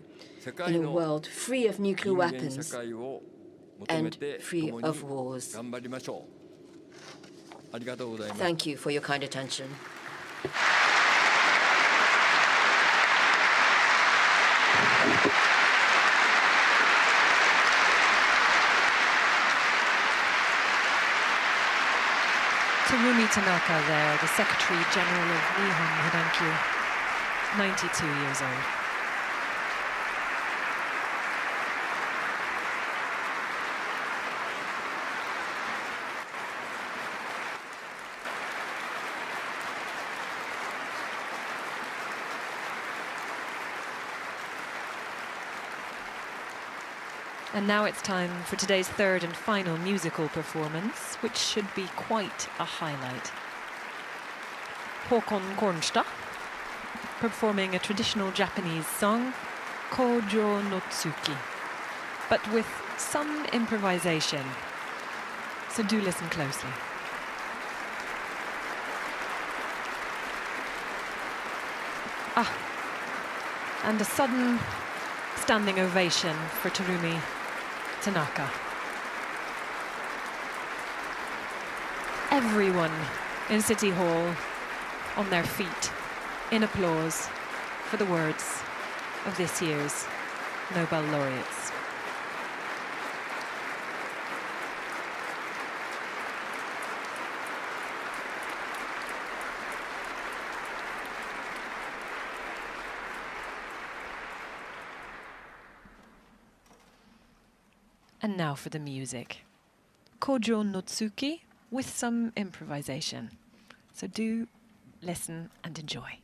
in a world free of nuclear weapons and free of wars. Thank you for your kind attention. Terumi Tanaka there, the Secretary General of Nihon Hidankyo, 92 years old. And now it's time for today's third and final musical performance, which should be quite a highlight. Håkon Kornstad, performing a traditional Japanese song, Kojo no Tsuki, but with some improvisation. So do listen closely. And a sudden standing ovation for Terumi Tanaka. Everyone in City Hall on their feet in applause for the words of this year's Nobel laureates. And now for the music. Kojo no Tsuki with some improvisation. So do listen and enjoy.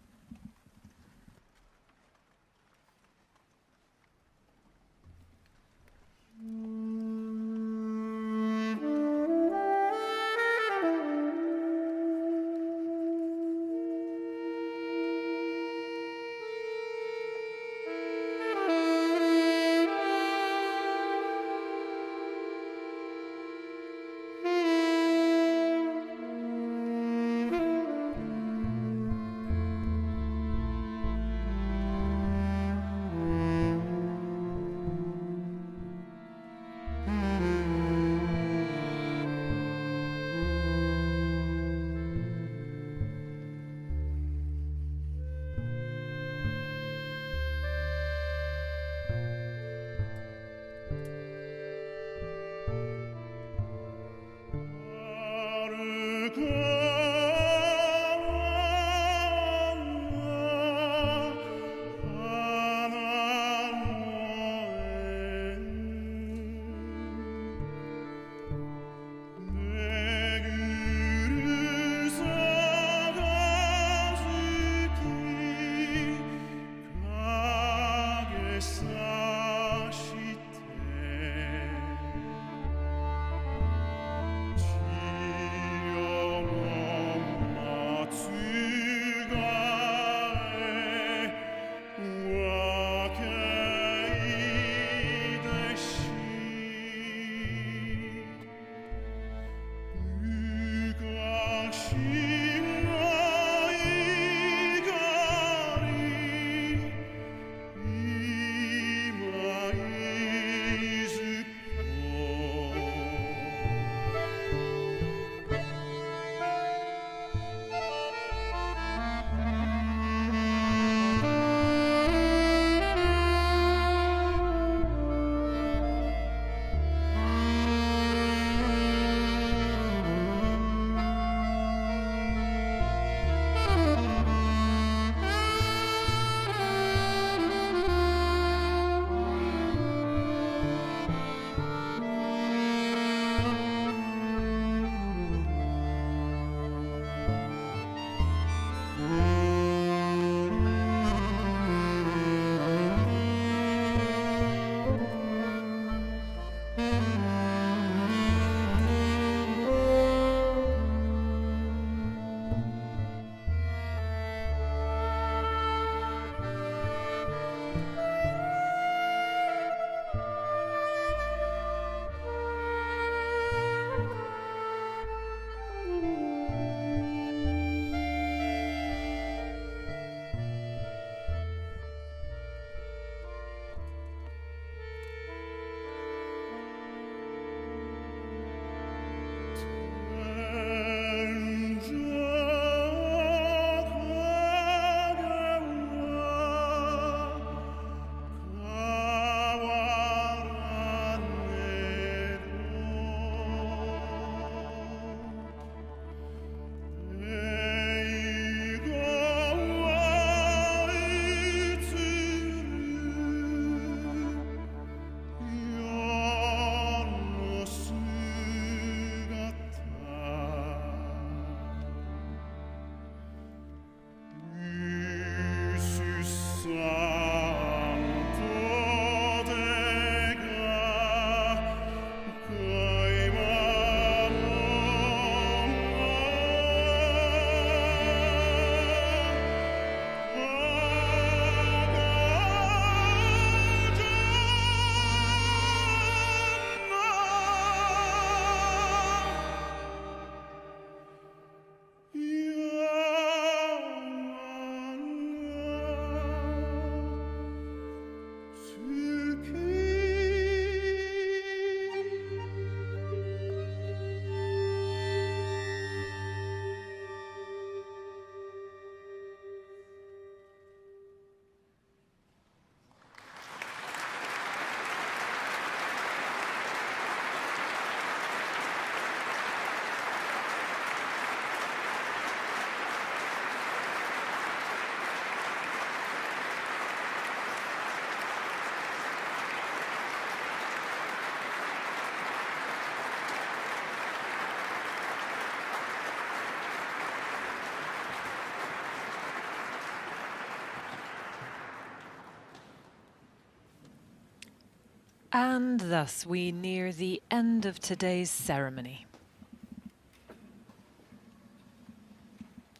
And thus we near the end of today's ceremony.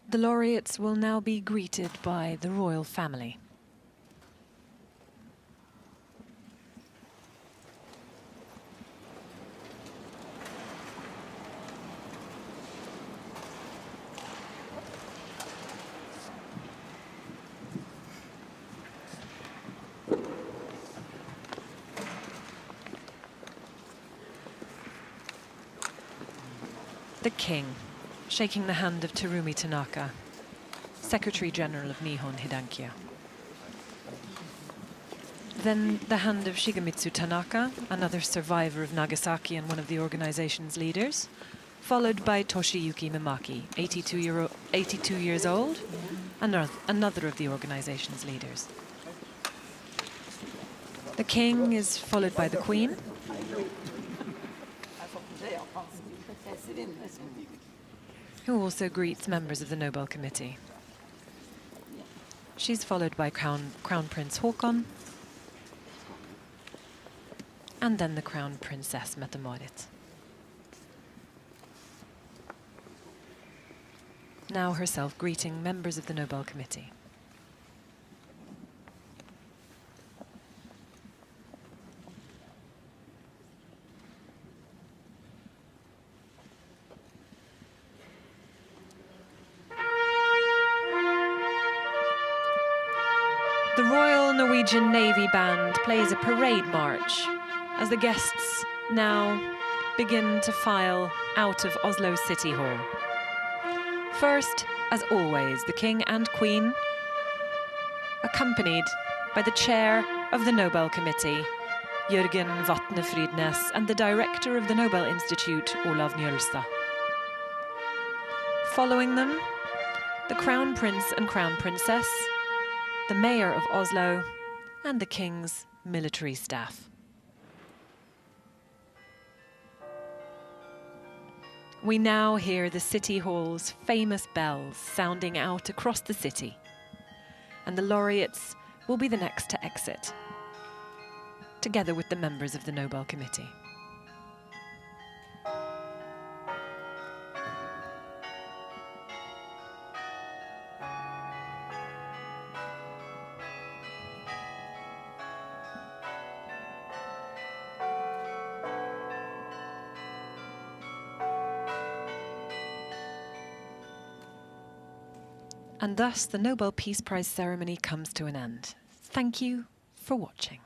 The laureates will now be greeted by the royal family. The king, shaking the hand of Terumi Tanaka, Secretary General of Nihon Hidankya. Then the hand of Shigemitsu Tanaka, another survivor of Nagasaki and one of the organization's leaders, followed by Toshiyuki Mimaki, 82 years old, another of the organization's leaders. The king is followed by the queen, who also greets members of the Nobel Committee. She's followed by Crown Prince Haakon, and then the Crown Princess Mette-Marit. Now herself greeting members of the Nobel Committee. The Royal Norwegian Navy Band plays a parade march as the guests now begin to file out of Oslo City Hall. First, as always, the King and Queen, accompanied by the chair of the Nobel Committee, Jørgen Vatne Frydnes, and the director of the Nobel Institute, Olav Njølstad. Following them, the Crown Prince and Crown Princess, the Mayor of Oslo, and the King's military staff. We now hear the City Hall's famous bells sounding out across the city, and the laureates will be the next to exit, together with the members of the Nobel Committee. And thus the Nobel Peace Prize ceremony comes to an end. Thank you for watching.